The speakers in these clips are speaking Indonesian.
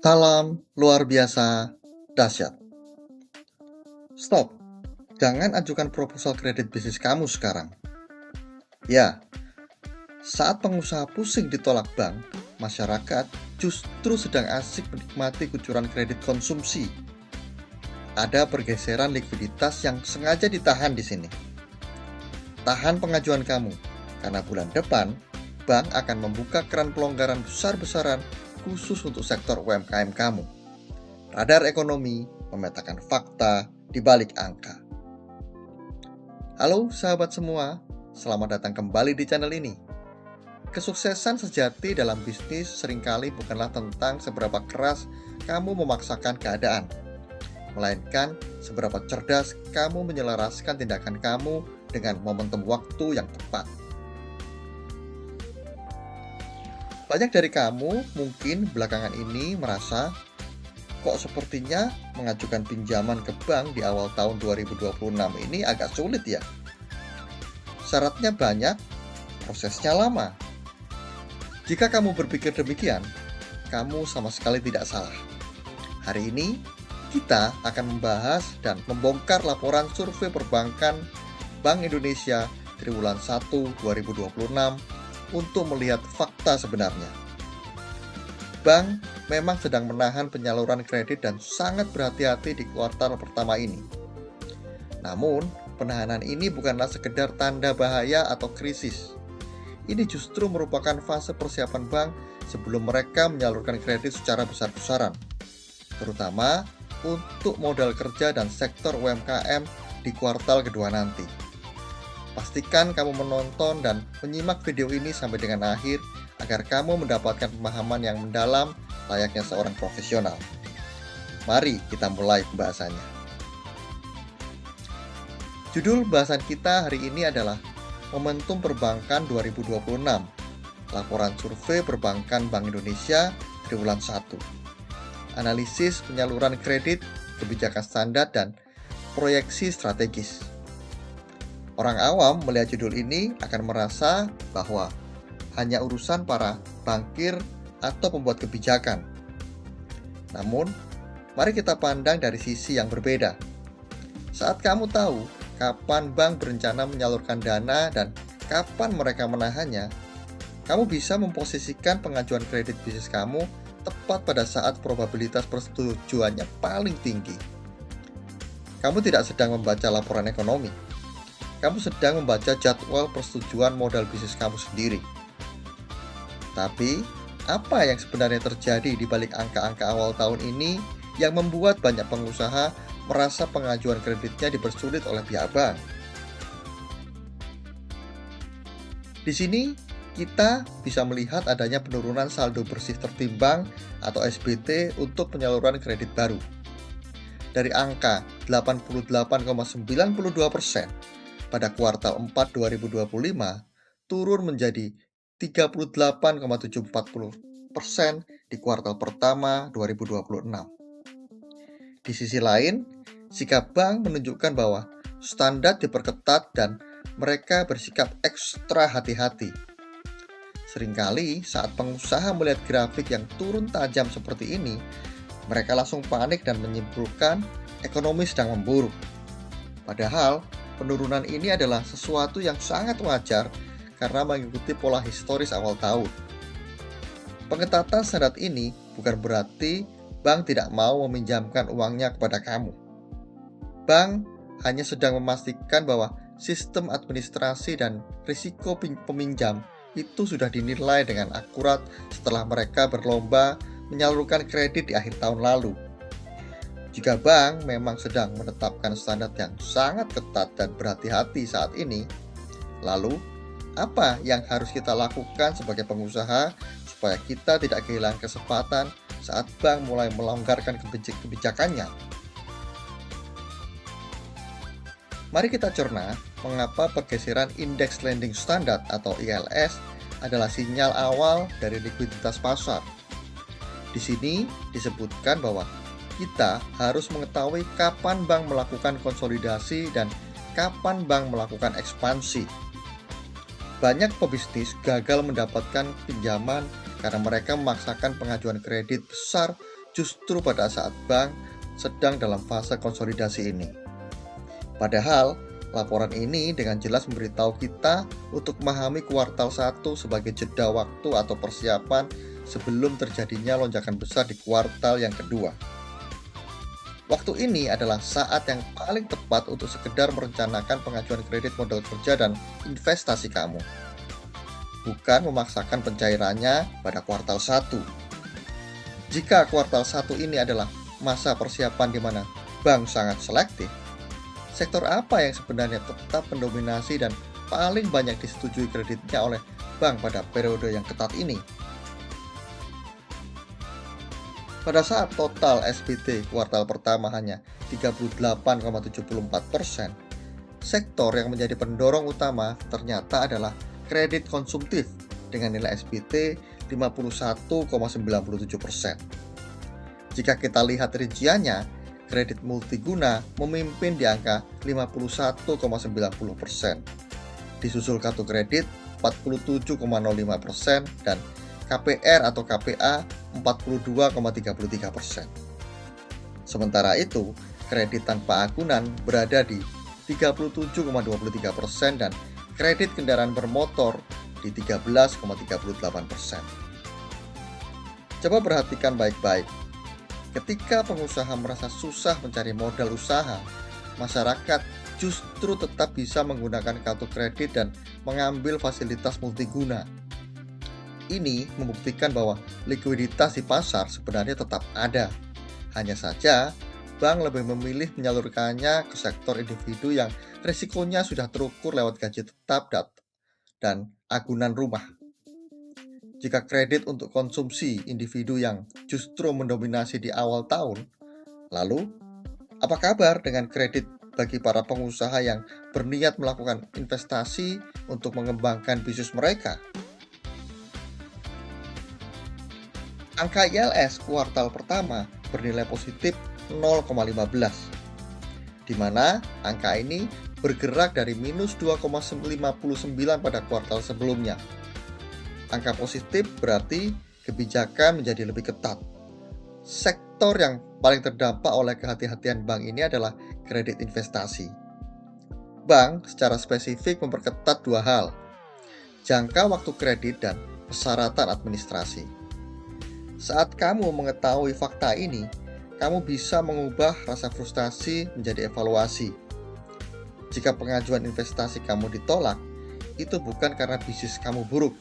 Salam luar biasa dahsyat. Stop, jangan ajukan proposal kredit bisnis kamu sekarang. Ya, saat pengusaha pusing ditolak bank, masyarakat justru sedang asik menikmati kucuran kredit konsumsi. Ada pergeseran likuiditas yang sengaja ditahan di sini. Tahan pengajuan kamu, karena bulan depan bank akan membuka keran pelonggaran besar-besaran khusus untuk sektor UMKM kamu. Radar ekonomi memetakan fakta di balik angka. Halo sahabat semua, selamat datang kembali di channel ini. Kesuksesan sejati dalam bisnis seringkali bukanlah tentang seberapa keras kamu memaksakan keadaan, melainkan seberapa cerdas kamu menyelaraskan tindakan kamu dengan momentum waktu yang tepat. Banyak dari kamu mungkin belakangan ini merasa, kok sepertinya mengajukan pinjaman ke bank di awal tahun 2026 ini agak sulit ya. Syaratnya banyak, prosesnya lama. Jika kamu berpikir demikian, kamu sama sekali tidak salah. Hari ini, kita akan membahas dan membongkar laporan survei perbankan Bank Indonesia triwulan 1 2026 untuk melihat fakta sebenarnya. Bank memang sedang menahan penyaluran kredit dan sangat berhati-hati di kuartal pertama ini. Namun, penahanan ini bukanlah sekedar tanda bahaya atau krisis. Ini justru merupakan fase persiapan bank sebelum mereka menyalurkan kredit secara besar-besaran, terutama untuk modal kerja dan sektor UMKM di kuartal kedua nanti. Pastikan kamu menonton dan menyimak video ini sampai dengan akhir agar kamu mendapatkan pemahaman yang mendalam layaknya seorang profesional. Mari kita mulai pembahasannya. Judul bahasan kita hari ini adalah Momentum Perbankan 2026, Laporan Survei Perbankan Bank Indonesia triwulan 1, Analisis penyaluran kredit, kebijakan standar, dan proyeksi strategis. Orang awam melihat judul ini akan merasa bahwa hanya urusan para bankir atau pembuat kebijakan. Namun, mari kita pandang dari sisi yang berbeda. Saat kamu tahu kapan bank berencana menyalurkan dana dan kapan mereka menahannya, kamu bisa memposisikan pengajuan kredit bisnis kamu tepat pada saat probabilitas persetujuannya paling tinggi. Kamu tidak sedang membaca laporan ekonomi. Kamu sedang membaca jadwal persetujuan modal bisnis kamu sendiri. Tapi, apa yang sebenarnya terjadi di balik angka-angka awal tahun ini yang membuat banyak pengusaha merasa pengajuan kreditnya dipersulit oleh pihak bank? Di sini, kita bisa melihat adanya penurunan saldo bersih tertimbang atau SBT untuk penyaluran kredit baru. Dari angka 88,92% pada kuartal 4 2025 turun menjadi 38,740% di kuartal pertama 2026. Di sisi lain, sikap bank menunjukkan bahwa standar diperketat dan mereka bersikap ekstra hati-hati. Seringkali saat pengusaha melihat grafik yang turun tajam seperti ini, mereka langsung panik dan menyimpulkan ekonomi sedang memburuk. Padahal, penurunan ini adalah sesuatu yang sangat wajar karena mengikuti pola historis awal tahun. Pengetatan standar ini bukan berarti bank tidak mau meminjamkan uangnya kepada kamu. Bank hanya sedang memastikan bahwa sistem administrasi dan risiko peminjam itu sudah dinilai dengan akurat setelah mereka berlomba menyalurkan kredit di akhir tahun lalu. Jika bank memang sedang menetapkan standar yang sangat ketat dan berhati-hati saat ini, lalu apa yang harus kita lakukan sebagai pengusaha supaya kita tidak kehilangan kesempatan saat bank mulai melonggarkan kebijakannya? Mari kita cerna mengapa pergeseran Indeks Lending Standard atau ILS adalah sinyal awal dari likuiditas pasar. Di sini disebutkan bahwa kita harus mengetahui kapan bank melakukan konsolidasi dan kapan bank melakukan ekspansi. Banyak pebisnis gagal mendapatkan pinjaman karena mereka memaksakan pengajuan kredit besar justru pada saat bank sedang dalam fase konsolidasi ini. Padahal, laporan ini dengan jelas memberitahu kita untuk memahami kuartal 1 sebagai jeda waktu atau persiapan sebelum terjadinya lonjakan besar di kuartal yang kedua. Waktu ini adalah saat yang paling tepat untuk sekedar merencanakan pengajuan kredit modal kerja dan investasi kamu, bukan memaksakan pencairannya pada kuartal 1. Jika kuartal 1 ini adalah masa persiapan di mana bank sangat selektif, sektor apa yang sebenarnya tetap mendominasi dan paling banyak disetujui kreditnya oleh bank pada periode yang ketat ini? Pada saat total SPT kuartal pertama hanya 38,74%, sektor yang menjadi pendorong utama ternyata adalah kredit konsumtif dengan nilai SPT 51,97%. Jika kita lihat rinciannya, kredit multiguna memimpin di angka 51,90%, disusul kartu kredit 47,05% dan KPR atau KPA 42,33%. Sementara itu, kredit tanpa agunan berada di 37,23% dan kredit kendaraan bermotor di 13,38%. Coba perhatikan baik-baik. Ketika pengusaha merasa susah mencari modal usaha, masyarakat justru tetap bisa menggunakan kartu kredit dan mengambil fasilitas multiguna. Ini membuktikan bahwa likuiditas di pasar sebenarnya tetap ada. Hanya saja, bank lebih memilih menyalurkannya ke sektor individu yang risikonya sudah terukur lewat gaji tetap dan agunan rumah. Jika kredit untuk konsumsi individu yang justru mendominasi di awal tahun, lalu apa kabar dengan kredit bagi para pengusaha yang berniat melakukan investasi untuk mengembangkan bisnis mereka? Angka ILS kuartal pertama bernilai positif 0,15, di mana angka ini bergerak dari minus 2,59 pada kuartal sebelumnya. Angka positif berarti kebijakan menjadi lebih ketat. Sektor yang paling terdampak oleh kehati-hatian bank ini adalah kredit investasi. Bank secara spesifik memperketat dua hal, jangka waktu kredit dan persyaratan administrasi. Saat kamu mengetahui fakta ini, kamu bisa mengubah rasa frustasi menjadi evaluasi. Jika pengajuan investasi kamu ditolak, itu bukan karena bisnis kamu buruk.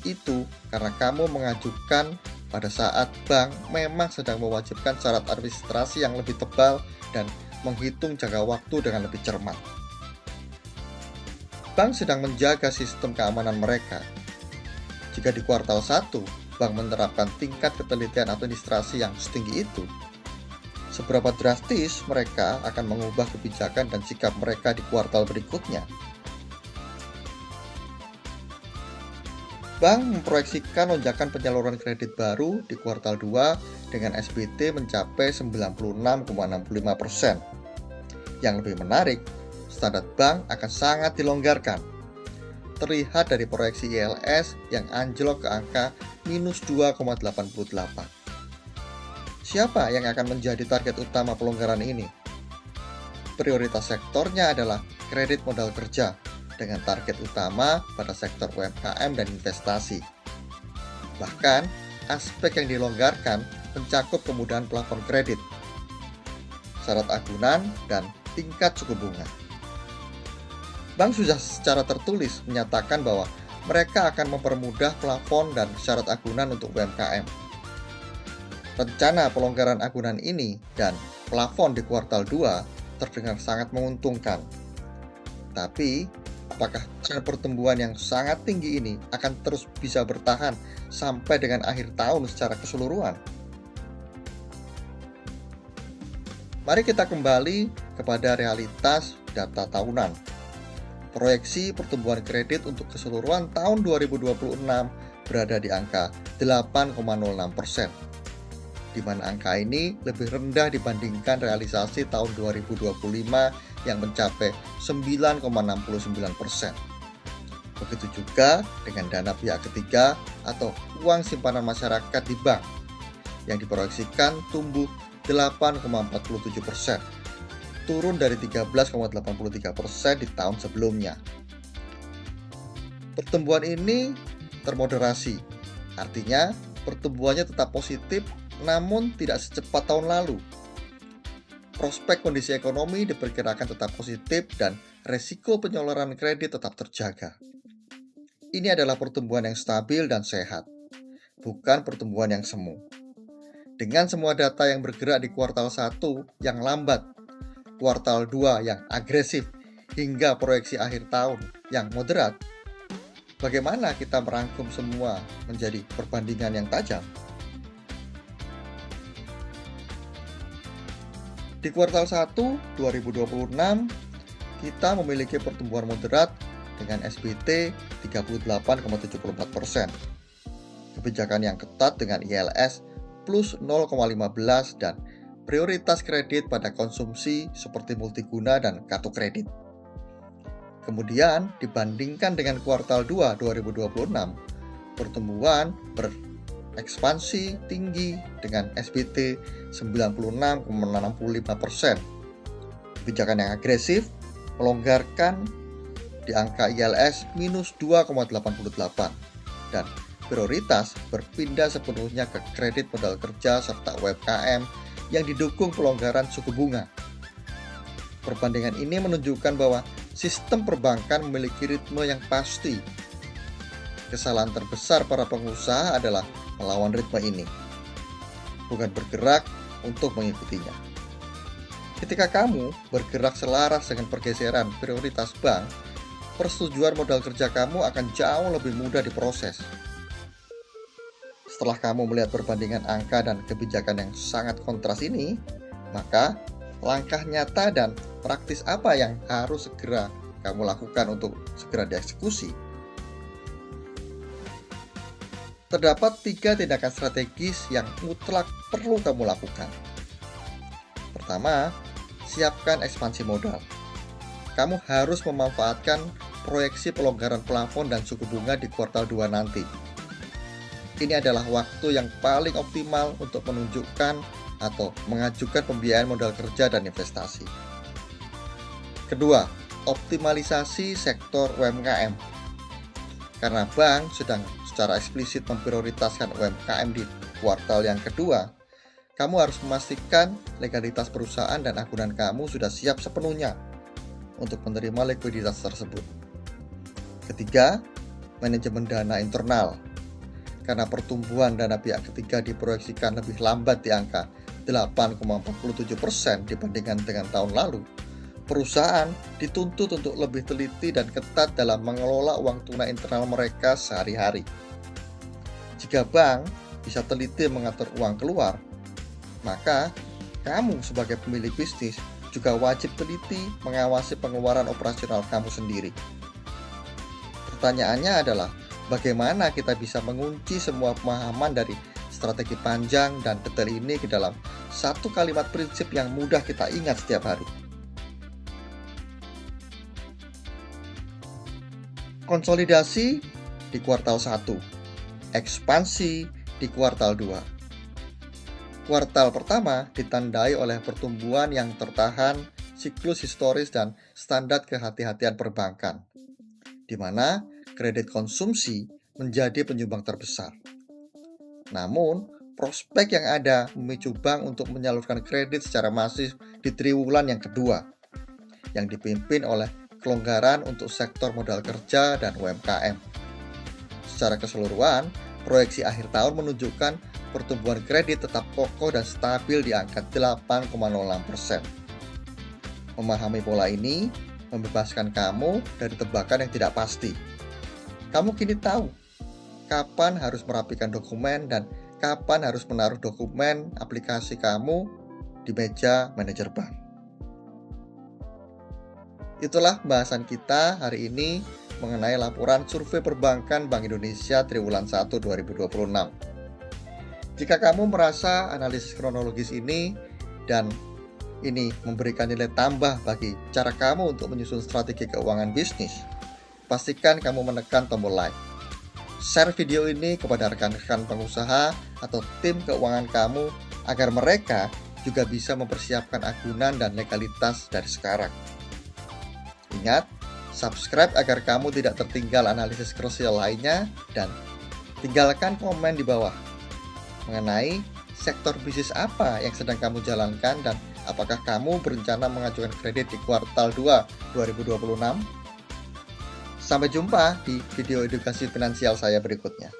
Itu karena kamu mengajukan pada saat bank memang sedang mewajibkan syarat administrasi yang lebih tebal dan menghitung jangka waktu dengan lebih cermat. Bank sedang menjaga sistem keamanan mereka. Jika di kuartal 1, bank menerapkan tingkat ketelitian administrasi yang setinggi itu, seberapa drastis mereka akan mengubah kebijakan dan sikap mereka di kuartal berikutnya? Bank memproyeksikan lonjakan penyaluran kredit baru di kuartal 2 dengan SPT mencapai 96,65%. Yang lebih menarik, standar bank akan sangat dilonggarkan. Terlihat dari proyeksi ILS yang anjlok ke angka minus 2,88. Siapa yang akan menjadi target utama pelonggaran ini? Prioritas sektornya adalah kredit modal kerja dengan target utama pada sektor UMKM dan investasi. Bahkan, aspek yang dilonggarkan mencakup kemudahan plafon kredit, syarat agunan, dan tingkat suku bunga. Bank sudah secara tertulis menyatakan bahwa mereka akan mempermudah plafon dan syarat agunan untuk UMKM. Rencana pelonggaran agunan ini dan plafon di kuartal 2 terdengar sangat menguntungkan. Tapi, apakah tren pertumbuhan yang sangat tinggi ini akan terus bisa bertahan sampai dengan akhir tahun secara keseluruhan? Mari kita kembali kepada realitas data tahunan. Proyeksi pertumbuhan kredit untuk keseluruhan tahun 2026 berada di angka 8,06%, di mana angka ini lebih rendah dibandingkan realisasi tahun 2025 yang mencapai 9,69%. Begitu juga dengan dana pihak ketiga atau uang simpanan masyarakat di bank, yang diproyeksikan tumbuh 8,47%, turun dari 13,83% di tahun sebelumnya. Pertumbuhan ini termoderasi, artinya pertumbuhannya tetap positif namun tidak secepat tahun lalu. Prospek kondisi ekonomi diperkirakan tetap positif dan resiko penyaluran kredit tetap terjaga. Ini adalah pertumbuhan yang stabil dan sehat, bukan pertumbuhan yang semu. Dengan semua data yang bergerak di kuartal 1 yang lambat, kuartal 2 yang agresif, hingga proyeksi akhir tahun yang moderat, bagaimana kita merangkum semua menjadi perbandingan yang tajam? Di kuartal 1 2026, kita memiliki pertumbuhan moderat dengan SBT 38,74%, kebijakan yang ketat dengan ILS plus 0,15 dan prioritas kredit pada konsumsi seperti multiguna dan kartu kredit. Kemudian dibandingkan dengan kuartal 2 2026, pertumbuhan berekspansi tinggi dengan SBT 96,65%. Kebijakan yang agresif melonggarkan di angka ILS minus 2,88 dan prioritas berpindah sepenuhnya ke kredit modal kerja serta UMKM yang didukung pelonggaran suku bunga. Perbandingan ini menunjukkan bahwa sistem perbankan memiliki ritme yang pasti. Kesalahan terbesar para pengusaha adalah melawan ritme ini, bukan bergerak untuk mengikutinya. Ketika kamu bergerak selaras dengan pergeseran prioritas bank, persetujuan modal kerja kamu akan jauh lebih mudah diproses. Setelah kamu melihat perbandingan angka dan kebijakan yang sangat kontras ini, maka langkah nyata dan praktis apa yang harus segera kamu lakukan untuk segera dieksekusi? Terdapat 3 tindakan strategis yang mutlak perlu kamu lakukan. Pertama, siapkan ekspansi modal. Kamu harus memanfaatkan proyeksi pelonggaran plafon dan suku bunga di kuartal 2 nanti. Ini adalah waktu yang paling optimal untuk menunjukkan atau mengajukan pembiayaan modal kerja dan investasi. Kedua, optimalisasi sektor UMKM. Karena bank sedang secara eksplisit memprioritaskan UMKM di kuartal yang kedua, kamu harus memastikan legalitas perusahaan dan agunan kamu sudah siap sepenuhnya untuk menerima likuiditas tersebut. Ketiga, manajemen dana internal. Karena pertumbuhan dana pihak ketiga diproyeksikan lebih lambat di angka 8,47% dibandingkan dengan tahun lalu, perusahaan dituntut untuk lebih teliti dan ketat dalam mengelola uang tunai internal mereka sehari-hari. Jika bank bisa teliti mengatur uang keluar, maka kamu sebagai pemilik bisnis juga wajib teliti mengawasi pengeluaran operasional kamu sendiri. Pertanyaannya adalah, bagaimana kita bisa mengunci semua pemahaman dari strategi panjang dan detail ini ke dalam satu kalimat prinsip yang mudah kita ingat setiap hari? Konsolidasi di kuartal 1, ekspansi di kuartal 2. Kuartal pertama ditandai oleh pertumbuhan yang tertahan, siklus historis dan standar kehati-hatian perbankan, di mana kredit konsumsi menjadi penyumbang terbesar. Namun, prospek yang ada memicu bank untuk menyalurkan kredit secara masif di triwulan yang kedua, yang dipimpin oleh kelonggaran untuk sektor modal kerja dan UMKM. Secara keseluruhan, proyeksi akhir tahun menunjukkan pertumbuhan kredit tetap kokoh dan stabil di angka 8,06%. Memahami pola ini membebaskan kamu dari tebakan yang tidak pasti. Kamu kini tahu kapan harus merapikan dokumen dan kapan harus menaruh dokumen aplikasi kamu di meja manajer bank. Itulah pembahasan kita hari ini mengenai laporan survei perbankan Bank Indonesia triwulan 1 2026. Jika kamu merasa analisis kronologis ini dan ini memberikan nilai tambah bagi cara kamu untuk menyusun strategi keuangan bisnis, pastikan kamu menekan tombol like. Share video ini kepada rekan-rekan pengusaha atau tim keuangan kamu agar mereka juga bisa mempersiapkan agunan dan legalitas dari sekarang. Ingat, subscribe agar kamu tidak tertinggal analisis krusial lainnya dan tinggalkan komen di bawah mengenai sektor bisnis apa yang sedang kamu jalankan dan apakah kamu berencana mengajukan kredit di kuartal 2 2026. Sampai jumpa di video edukasi finansial saya berikutnya.